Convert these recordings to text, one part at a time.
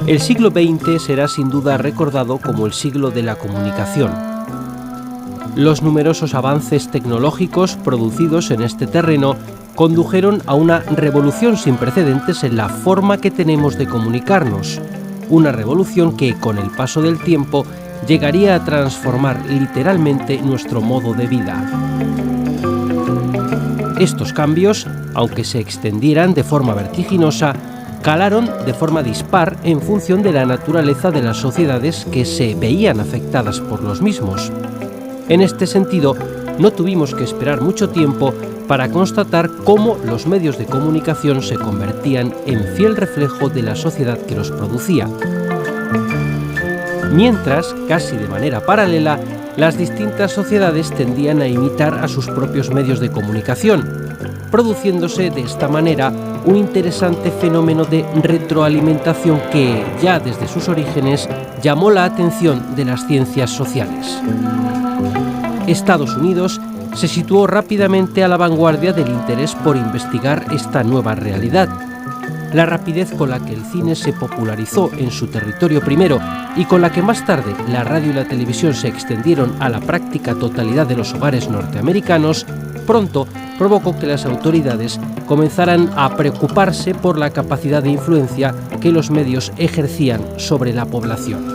El siglo XX será sin duda recordado como el siglo de la comunicación. Los numerosos avances tecnológicos producidos en este terreno condujeron a una revolución sin precedentes en la forma que tenemos de comunicarnos, una revolución que, con el paso del tiempo, llegaría a transformar literalmente nuestro modo de vida. Estos cambios, aunque se extendieran de forma vertiginosa, calaron de forma dispar en función de la naturaleza de las sociedades que se veían afectadas por los mismos. En este sentido, no tuvimos que esperar mucho tiempo para constatar cómo los medios de comunicación se convertían en fiel reflejo de la sociedad que los producía. Mientras, casi de manera paralela, las distintas sociedades tendían a imitar a sus propios medios de comunicación, produciéndose de esta manera un interesante fenómeno de retroalimentación que, ya desde sus orígenes, llamó la atención de las ciencias sociales. Estados Unidos se situó rápidamente a la vanguardia del interés por investigar esta nueva realidad. La rapidez con la que el cine se popularizó en su territorio primero y con la que más tarde la radio y la televisión se extendieron a la práctica totalidad de los hogares norteamericanos, pronto provocó que las autoridades comenzaran a preocuparse por la capacidad de influencia que los medios ejercían sobre la población.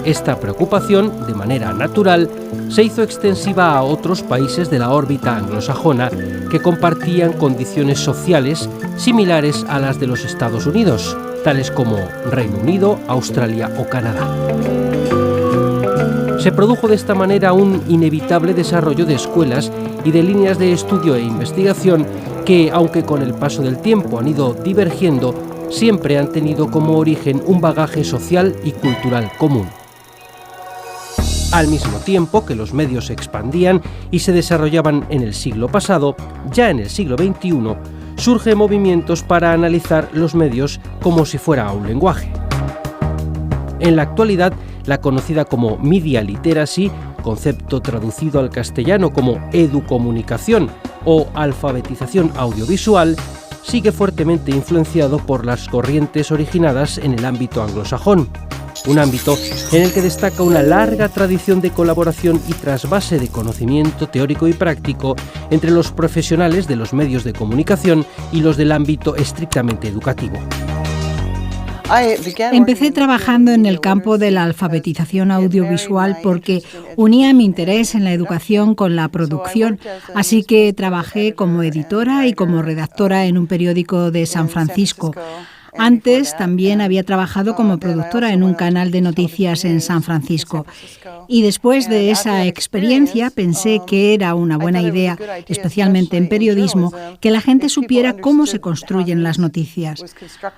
Esta preocupación, de manera natural, se hizo extensiva a otros países de la órbita anglosajona que compartían condiciones sociales similares a las de los Estados Unidos, tales como Reino Unido, Australia o Canadá. Se produjo de esta manera un inevitable desarrollo de escuelas y de líneas de estudio e investigación que, aunque con el paso del tiempo han ido divergiendo, siempre han tenido como origen un bagaje social y cultural común. Al mismo tiempo que los medios se expandían y se desarrollaban en el siglo pasado, ya en el siglo XXI, surgen movimientos para analizar los medios como si fuera un lenguaje. En la actualidad, la conocida como Media Literacy, concepto traducido al castellano como educomunicación o alfabetización audiovisual, sigue fuertemente influenciado por las corrientes originadas en el ámbito anglosajón, un ámbito en el que destaca una larga tradición de colaboración y trasvase de conocimiento teórico y práctico entre los profesionales de los medios de comunicación y los del ámbito estrictamente educativo. Empecé trabajando en el campo de la alfabetización audiovisual porque unía mi interés en la educación con la producción, así que trabajé como editora y como redactora en un periódico de San Francisco. Antes también había trabajado como productora en un canal de noticias en San Francisco. Y después de esa experiencia pensé que era una buena idea, especialmente en periodismo, que la gente supiera cómo se construyen las noticias.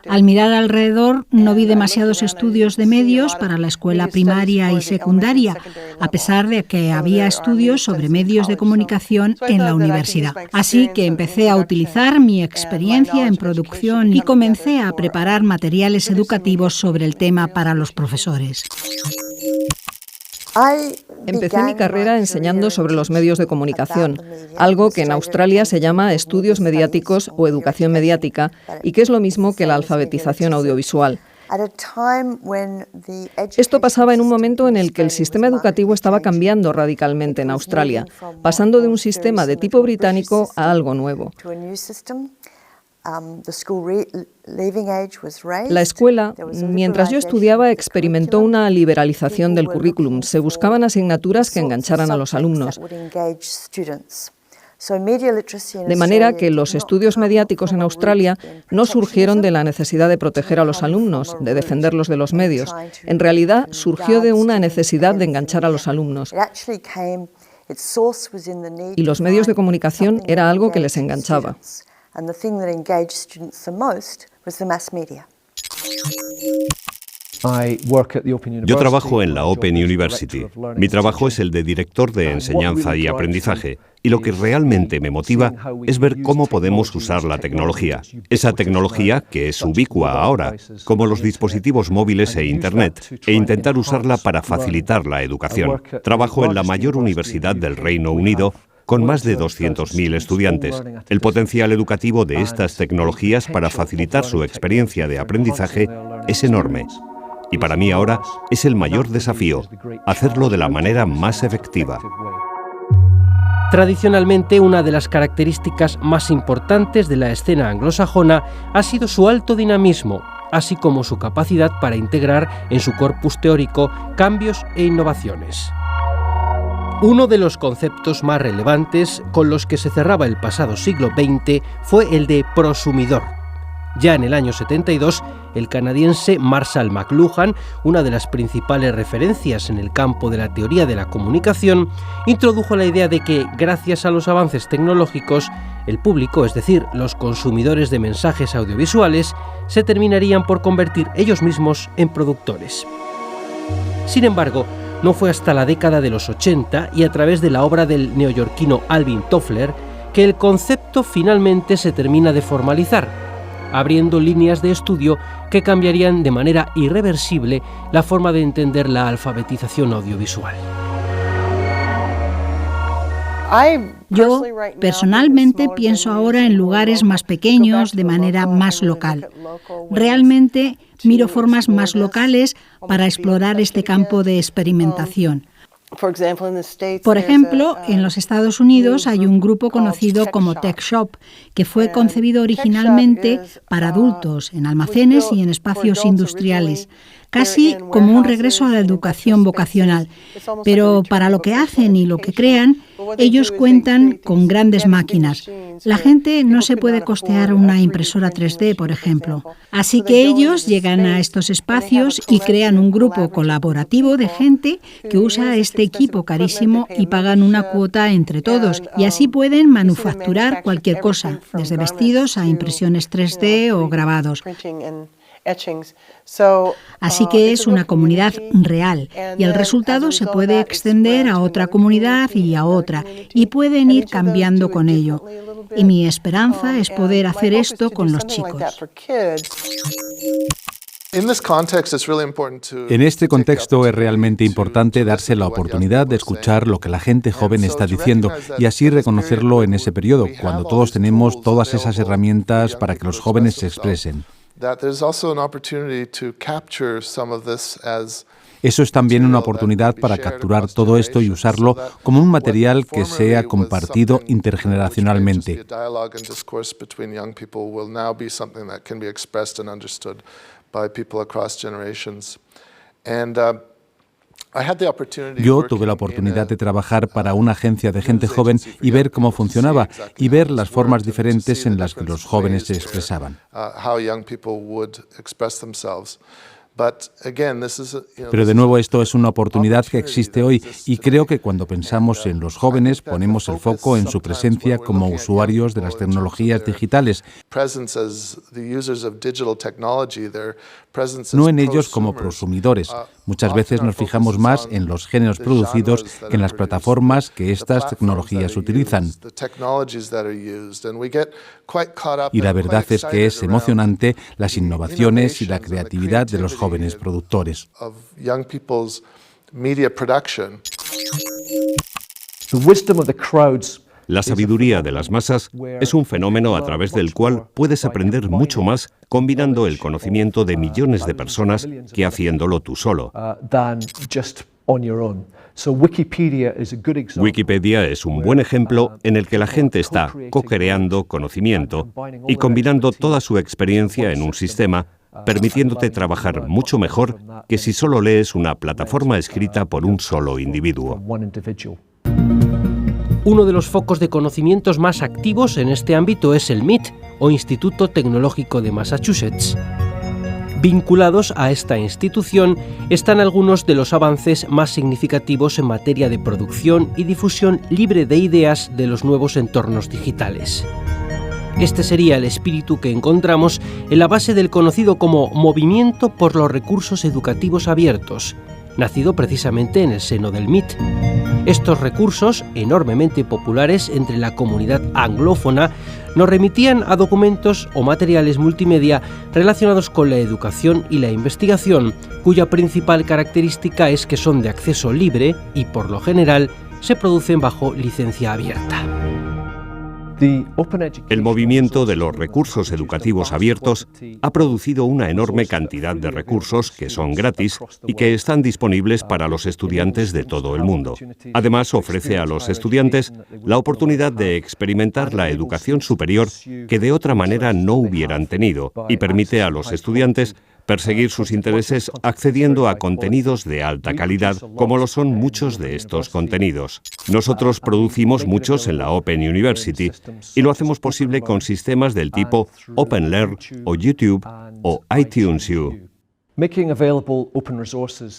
Al mirar alrededor no vi demasiados estudios de medios para la escuela primaria y secundaria, a pesar de que había estudios sobre medios de comunicación en la universidad. Así que empecé a utilizar mi experiencia en producción y comencé a preparar materiales educativos sobre el tema para los profesores. Empecé mi carrera enseñando sobre los medios de comunicación, algo que en Australia se llama estudios mediáticos o educación mediática y que es lo mismo que la alfabetización audiovisual. Esto pasaba en un momento en el que el sistema educativo estaba cambiando radicalmente en Australia, pasando de un sistema de tipo británico a algo nuevo. La escuela, mientras yo estudiaba, experimentó una liberalización del currículum. Se buscaban asignaturas que engancharan a los alumnos. De manera que los estudios mediáticos en Australia no surgieron de la necesidad de proteger a los alumnos, de defenderlos de los medios. En realidad, surgió de una necesidad de enganchar a los alumnos. Y los medios de comunicación era algo que les enganchaba. And the thing that engaged students the most was the mass media. Yo trabajo en la Open University. Mi trabajo es el de director de enseñanza y aprendizaje. Y lo que realmente me motiva es ver cómo podemos usar la tecnología. Esa tecnología que es ubicua ahora, como los dispositivos móviles e Internet, e intentar usarla para facilitar la educación. Trabajo en la mayor universidad del Reino Unido con más de 200.000 estudiantes. El potencial educativo de estas tecnologías para facilitar su experiencia de aprendizaje es enorme. Y para mí ahora es el mayor desafío, hacerlo de la manera más efectiva. Tradicionalmente, una de las características más importantes de la escena anglosajona ha sido su alto dinamismo, así como su capacidad para integrar en su corpus teórico cambios e innovaciones. Uno de los conceptos más relevantes con los que se cerraba el pasado siglo XX fue el de prosumidor. Ya en el año 72, el canadiense Marshall McLuhan, una de las principales referencias en el campo de la teoría de la comunicación, introdujo la idea de que, gracias a los avances tecnológicos, el público, es decir, los consumidores de mensajes audiovisuales, se terminarían por convertir ellos mismos en productores. Sin embargo, no fue hasta la década de los 80 y a través de la obra del neoyorquino Alvin Toffler que el concepto finalmente se termina de formalizar, abriendo líneas de estudio que cambiarían de manera irreversible la forma de entender la alfabetización audiovisual. Yo, personalmente, pienso ahora en lugares más pequeños, de manera más local. Realmente miro formas más locales para explorar este campo de experimentación. Por ejemplo, en los Estados Unidos hay un grupo conocido como Tech Shop, que fue concebido originalmente para adultos, en almacenes y en espacios industriales, casi como un regreso a la educación vocacional. Pero para lo que hacen y lo que crean, ellos cuentan con grandes máquinas. La gente no se puede costear una impresora 3D, por ejemplo. Así que ellos llegan a estos espacios y crean un grupo colaborativo de gente que usa este equipo carísimo y pagan una cuota entre todos. Y así pueden manufacturar cualquier cosa, desde vestidos a impresiones 3D o grabados. Así que es una comunidad real y el resultado se puede extender a otra comunidad y a otra y pueden ir cambiando con ello. Y mi esperanza es poder hacer esto con los chicos. En este contexto es realmente importante darse la oportunidad de escuchar lo que la gente joven está diciendo y así reconocerlo en ese periodo, cuando todos tenemos todas esas herramientas para que los jóvenes se expresen. Eso es también una oportunidad para capturar todo esto y usarlo como un material que sea compartido intergeneracionalmente. Yo tuve la oportunidad de trabajar para una agencia de gente joven y ver cómo funcionaba y ver las formas diferentes en las que los jóvenes se expresaban. Pero de nuevo esto es una oportunidad que existe hoy y creo que cuando pensamos en los jóvenes ponemos el foco en su presencia como usuarios de las tecnologías digitales, no en ellos como prosumidores. Muchas veces nos fijamos más en los géneros producidos que en las plataformas que estas tecnologías utilizan. Y la verdad es que es emocionante las innovaciones y la creatividad de los jóvenes productores. La sabiduría de las masas es un fenómeno a través del cual puedes aprender mucho más combinando el conocimiento de millones de personas que haciéndolo tú solo. Wikipedia es un buen ejemplo en el que la gente está co-creando conocimiento y combinando toda su experiencia en un sistema, permitiéndote trabajar mucho mejor que si solo lees una plataforma escrita por un solo individuo. Uno de los focos de conocimientos más activos en este ámbito es el MIT, o Instituto Tecnológico de Massachusetts. Vinculados a esta institución están algunos de los avances más significativos en materia de producción y difusión libre de ideas de los nuevos entornos digitales. Este sería el espíritu que encontramos en la base del conocido como Movimiento por los Recursos Educativos Abiertos, nacido precisamente en el seno del MIT. Estos recursos, enormemente populares entre la comunidad anglófona, nos remitían a documentos o materiales multimedia relacionados con la educación y la investigación, cuya principal característica es que son de acceso libre y, por lo general, se producen bajo licencia abierta. El movimiento de los recursos educativos abiertos ha producido una enorme cantidad de recursos que son gratis y que están disponibles para los estudiantes de todo el mundo. Además, ofrece a los estudiantes la oportunidad de experimentar la educación superior que de otra manera no hubieran tenido y permite a los estudiantes perseguir sus intereses accediendo a contenidos de alta calidad, como lo son muchos de estos contenidos. Nosotros producimos muchos en la Open University y lo hacemos posible con sistemas del tipo OpenLearn o YouTube o iTunes U.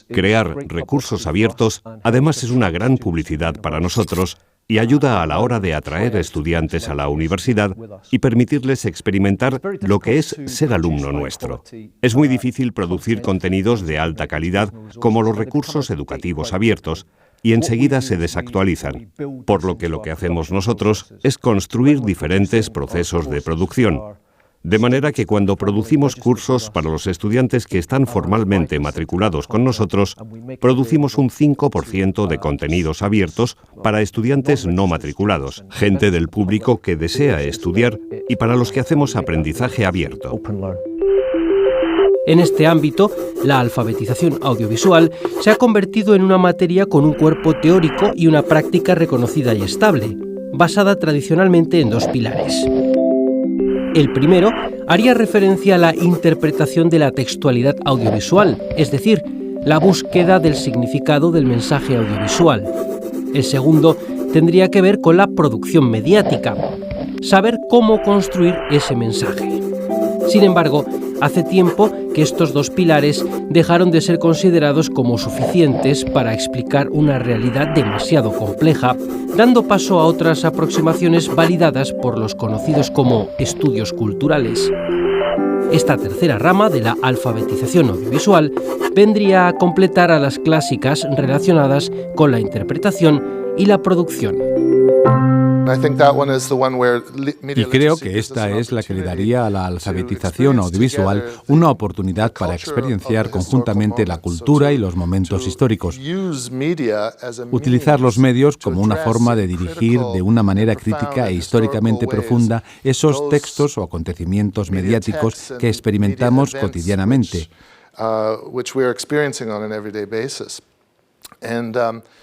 Crear recursos abiertos, además, es una gran publicidad para nosotros y ayuda a la hora de atraer estudiantes a la universidad y permitirles experimentar lo que es ser alumno nuestro. Es muy difícil producir contenidos de alta calidad como los recursos educativos abiertos y enseguida se desactualizan, por lo que hacemos nosotros es construir diferentes procesos de producción. De manera que cuando producimos cursos para los estudiantes que están formalmente matriculados con nosotros, producimos un 5% de contenidos abiertos para estudiantes no matriculados, gente del público que desea estudiar y para los que hacemos aprendizaje abierto. En este ámbito, la alfabetización audiovisual se ha convertido en una materia con un cuerpo teórico y una práctica reconocida y estable, basada tradicionalmente en dos pilares. El primero haría referencia a la interpretación de la textualidad audiovisual, es decir, la búsqueda del significado del mensaje audiovisual. El segundo tendría que ver con la producción mediática, saber cómo construir ese mensaje. Sin embargo, hace tiempo que estos dos pilares dejaron de ser considerados como suficientes para explicar una realidad demasiado compleja, dando paso a otras aproximaciones validadas por los conocidos como estudios culturales. Esta tercera rama de la alfabetización audiovisual vendría a completar a las clásicas relacionadas con la interpretación y la producción. Y creo que esta es la que le daría a la alfabetización audiovisual una oportunidad para experienciar conjuntamente la cultura y los momentos históricos. Utilizar los medios como una forma de dirigir de una manera crítica e históricamente profunda esos textos o acontecimientos mediáticos que experimentamos cotidianamente.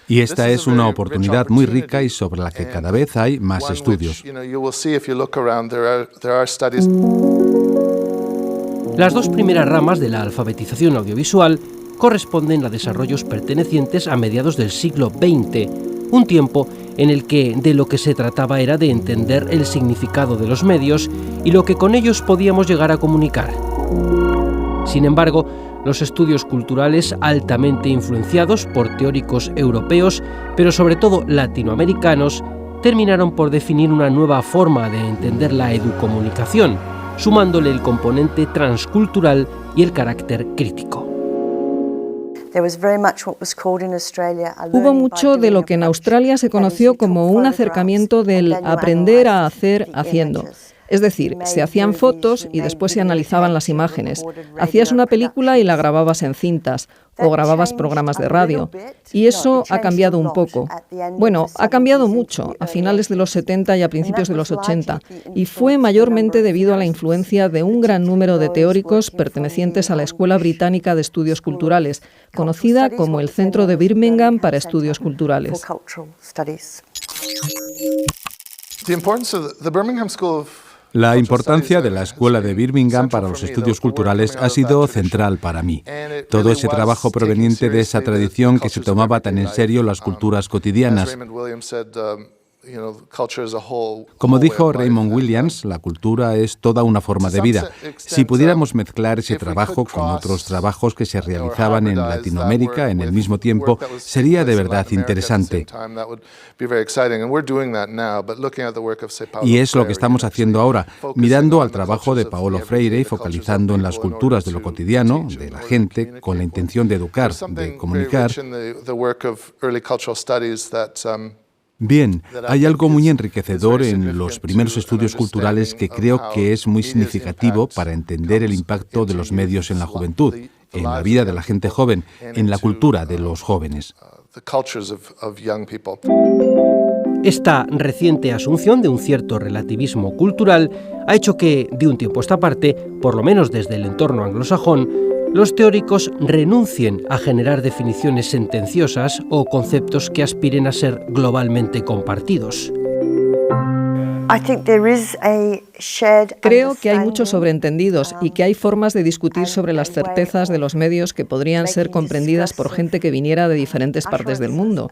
Y esta es una oportunidad muy rica y sobre la que cada vez hay más estudios. Las dos primeras ramas de la alfabetización audiovisual corresponden a desarrollos pertenecientes a mediados del siglo XX, un tiempo en el que de lo que se trataba era de entender el significado de los medios y lo que con ellos podíamos llegar a comunicar. Sin embargo, los estudios culturales altamente influenciados por teóricos europeos, pero sobre todo latinoamericanos, terminaron por definir una nueva forma de entender la educomunicación, sumándole el componente transcultural y el carácter crítico. Hubo mucho de lo que en Australia se conoció como un acercamiento del aprender a hacer haciendo. Es decir, se hacían fotos y después se analizaban las imágenes. Hacías una película y la grababas en cintas o grababas programas de radio. Y eso ha cambiado un poco. Bueno, ha cambiado mucho a finales de los 70 y a principios de los 80 y fue mayormente debido a la influencia de un gran número de teóricos pertenecientes a la Escuela Británica de Estudios Culturales, conocida como el Centro de Birmingham para Estudios Culturales. La importancia de la Escuela de Birmingham para los estudios culturales ha sido central para mí. Todo ese trabajo proveniente de esa tradición que se tomaba tan en serio las culturas cotidianas. Como dijo Raymond Williams, la cultura es toda una forma de vida. Si pudiéramos mezclar ese trabajo con otros trabajos que se realizaban en Latinoamérica en el mismo tiempo, sería de verdad interesante. Y es lo que estamos haciendo ahora, mirando al trabajo de Paulo Freire y focalizando en las culturas de lo cotidiano, de la gente, con la intención de educar, de comunicar. Bien, hay algo muy enriquecedor en los primeros estudios culturales que creo que es muy significativo para entender el impacto de los medios en la juventud, en la vida de la gente joven, en la cultura de los jóvenes. Esta reciente asunción de un cierto relativismo cultural ha hecho que, de un tiempo a esta parte, por lo menos desde el entorno anglosajón, los teóricos renuncien a generar definiciones sentenciosas o conceptos que aspiren a ser globalmente compartidos. Creo que hay muchos sobreentendidos y que hay formas de discutir sobre las certezas de los medios que podrían ser comprendidas por gente que viniera de diferentes partes del mundo.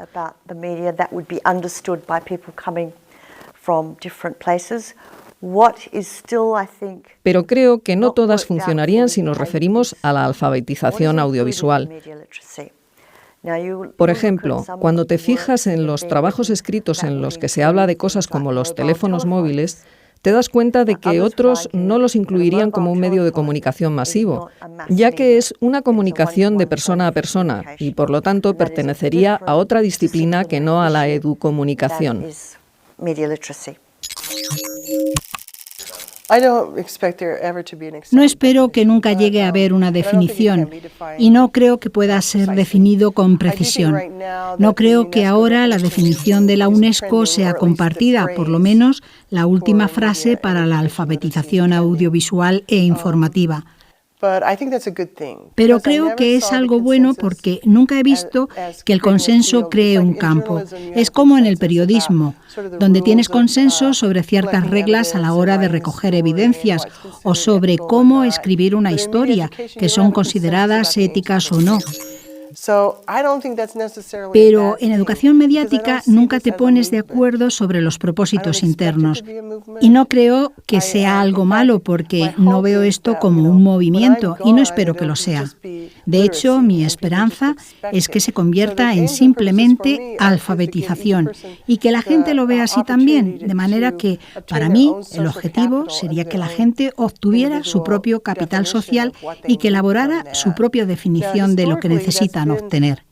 Pero creo que no todas funcionarían si nos referimos a la alfabetización audiovisual. Por ejemplo, cuando te fijas en los trabajos escritos en los que se habla de cosas como los teléfonos móviles, te das cuenta de que otros no los incluirían como un medio de comunicación masivo, ya que es una comunicación de persona a persona y, por lo tanto, pertenecería a otra disciplina que no a la educomunicación. No espero que nunca llegue a haber una definición y no creo que pueda ser definido con precisión. No creo que ahora la definición de la UNESCO sea compartida, por lo menos la última frase para la alfabetización audiovisual e informativa. Pero creo que es algo bueno porque nunca he visto que el consenso cree un campo. Es como en el periodismo, donde tienes consenso sobre ciertas reglas a la hora de recoger evidencias o sobre cómo escribir una historia, que son consideradas éticas o no. Pero en educación mediática nunca te pones de acuerdo sobre los propósitos internos. Y no creo que sea algo malo porque no veo esto como un movimiento y no espero que lo sea. De hecho, mi esperanza es que se convierta en simplemente alfabetización y que la gente lo vea así también, de manera que, para mí, el objetivo sería que la gente obtuviera su propio capital social y que elaborara su propia definición de lo que necesitan obtener.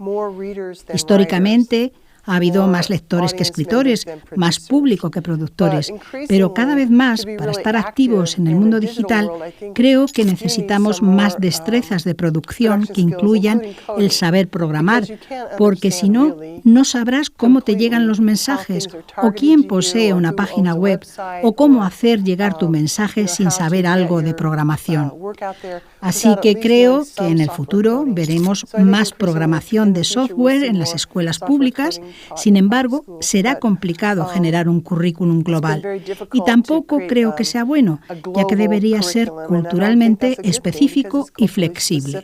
Históricamente, ha habido más lectores que escritores, más público que productores, pero cada vez más, para estar activos en el mundo digital, creo que necesitamos más destrezas de producción que incluyan el saber programar, porque si no, no sabrás cómo te llegan los mensajes, o quién posee una página web, o cómo hacer llegar tu mensaje sin saber algo de programación. Así que creo que en el futuro veremos más programación de software en las escuelas públicas. Sin embargo, será complicado generar un currículum global. Y tampoco creo que sea bueno, ya que debería ser culturalmente específico y flexible.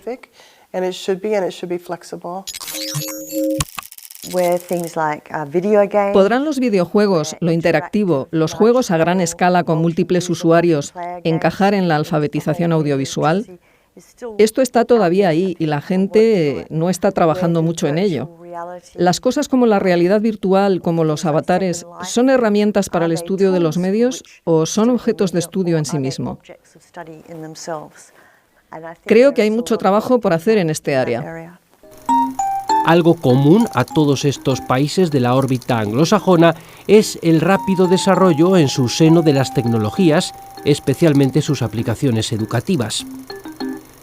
¿Podrán los videojuegos, lo interactivo, los juegos a gran escala con múltiples usuarios encajar en la alfabetización audiovisual? Esto está todavía ahí y la gente no está trabajando mucho en ello. Las cosas como la realidad virtual, como los avatares, ¿son herramientas para el estudio de los medios o son objetos de estudio en sí mismo? Creo que hay mucho trabajo por hacer en este área. Algo común a todos estos países de la órbita anglosajona es el rápido desarrollo en su seno de las tecnologías, especialmente sus aplicaciones educativas.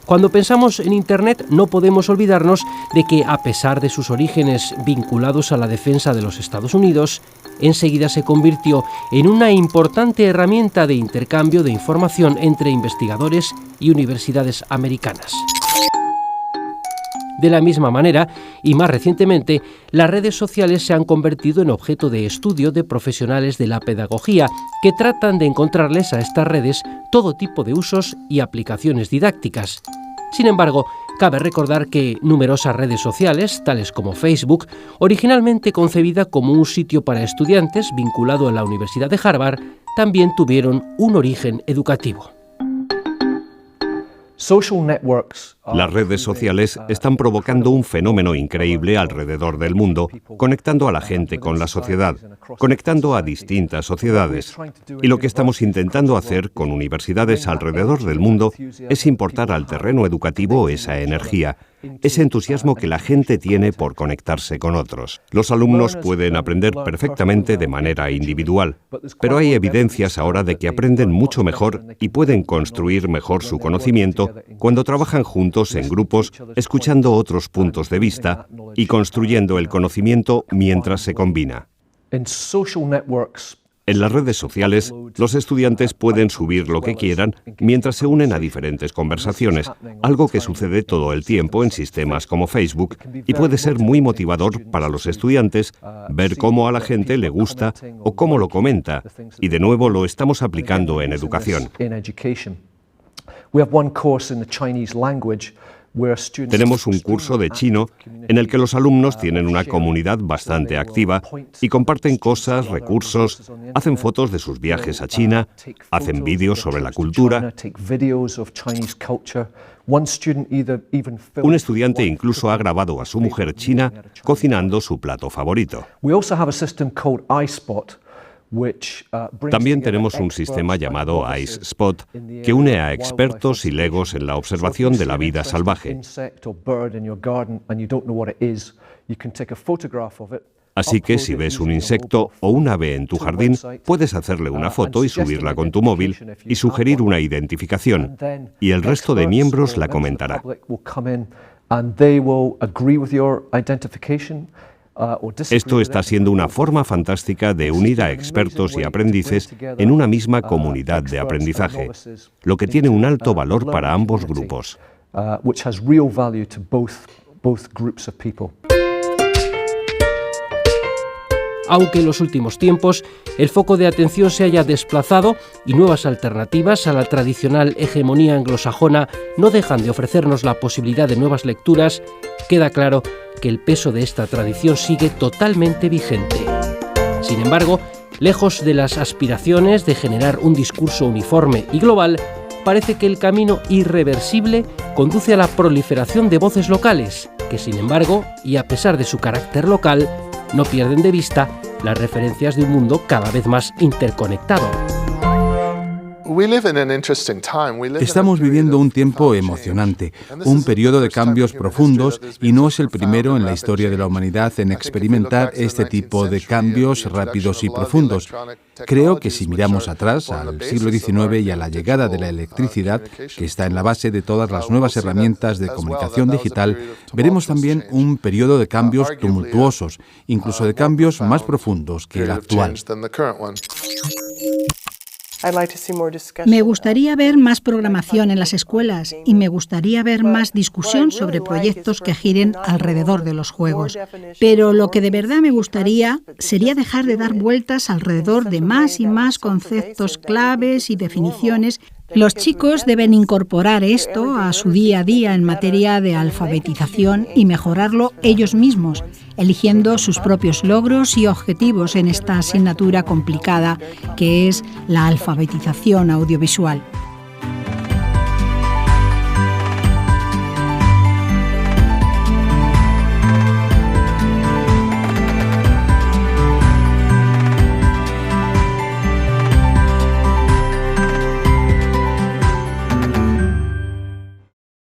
Cuando pensamos en Internet no podemos olvidarnos de que, a pesar de sus orígenes vinculados a la defensa de los Estados Unidos, enseguida se convirtió en una importante herramienta de intercambio de información entre investigadores y universidades americanas. De la misma manera, y más recientemente, las redes sociales se han convertido en objeto de estudio de profesionales de la pedagogía que tratan de encontrarles a estas redes todo tipo de usos y aplicaciones didácticas. Sin embargo, cabe recordar que numerosas redes sociales, tales como Facebook, originalmente concebida como un sitio para estudiantes vinculado a la Universidad de Harvard, también tuvieron un origen educativo. Las redes sociales están provocando un fenómeno increíble alrededor del mundo, conectando a la gente con la sociedad, conectando a distintas sociedades. Y lo que estamos intentando hacer con universidades alrededor del mundo es importar al terreno educativo esa energía, ese entusiasmo que la gente tiene por conectarse con otros. Los alumnos pueden aprender perfectamente de manera individual, pero hay evidencias ahora de que aprenden mucho mejor y pueden construir mejor su conocimiento cuando trabajan juntos en grupos, escuchando otros puntos de vista y construyendo el conocimiento mientras se combina. En las redes sociales, los estudiantes pueden subir lo que quieran mientras se unen a diferentes conversaciones, algo que sucede todo el tiempo en sistemas como Facebook y puede ser muy motivador para los estudiantes ver cómo a la gente le gusta o cómo lo comenta, y de nuevo lo estamos aplicando en educación. Tenemos un curso de chino en el que los alumnos tienen una comunidad bastante activa y comparten cosas, recursos, hacen fotos de sus viajes a China, hacen vídeos sobre la cultura. Un estudiante incluso ha grabado a su mujer china cocinando su plato favorito. También tenemos un sistema llamado Ice Spot que une a expertos y legos en la observación de la vida salvaje. Así que si ves un insecto o un ave en tu jardín, puedes hacerle una foto y subirla con tu móvil y sugerir una identificación, y el resto de miembros la comentará. Esto está siendo una forma fantástica de unir a expertos y aprendices en una misma comunidad de aprendizaje, lo que tiene un alto valor para ambos grupos. Aunque en los últimos tiempos el foco de atención se haya desplazado y nuevas alternativas a la tradicional hegemonía anglosajona no dejan de ofrecernos la posibilidad de nuevas lecturas, queda claro que el peso de esta tradición sigue totalmente vigente. Sin embargo, lejos de las aspiraciones de generar un discurso uniforme y global, parece que el camino irreversible conduce a la proliferación de voces locales, que sin embargo, y a pesar de su carácter local, no pierden de vista las referencias de un mundo cada vez más interconectado. Estamos viviendo un tiempo emocionante, un periodo de cambios profundos, y no es el primero en la historia de la humanidad en experimentar este tipo de cambios rápidos y profundos. Creo que si miramos atrás, al siglo XIX y a la llegada de la electricidad, que está en la base de todas las nuevas herramientas de comunicación digital, veremos también un periodo de cambios tumultuosos, incluso de cambios más profundos que el actual. Me gustaría ver más programación en las escuelas y me gustaría ver más discusión sobre proyectos que giren alrededor de los juegos. Pero lo que de verdad me gustaría sería dejar de dar vueltas alrededor de más y más conceptos claves y definiciones. Los chicos deben incorporar esto a su día a día en materia de alfabetización y mejorarlo ellos mismos, eligiendo sus propios logros y objetivos en esta asignatura complicada que es la alfabetización audiovisual.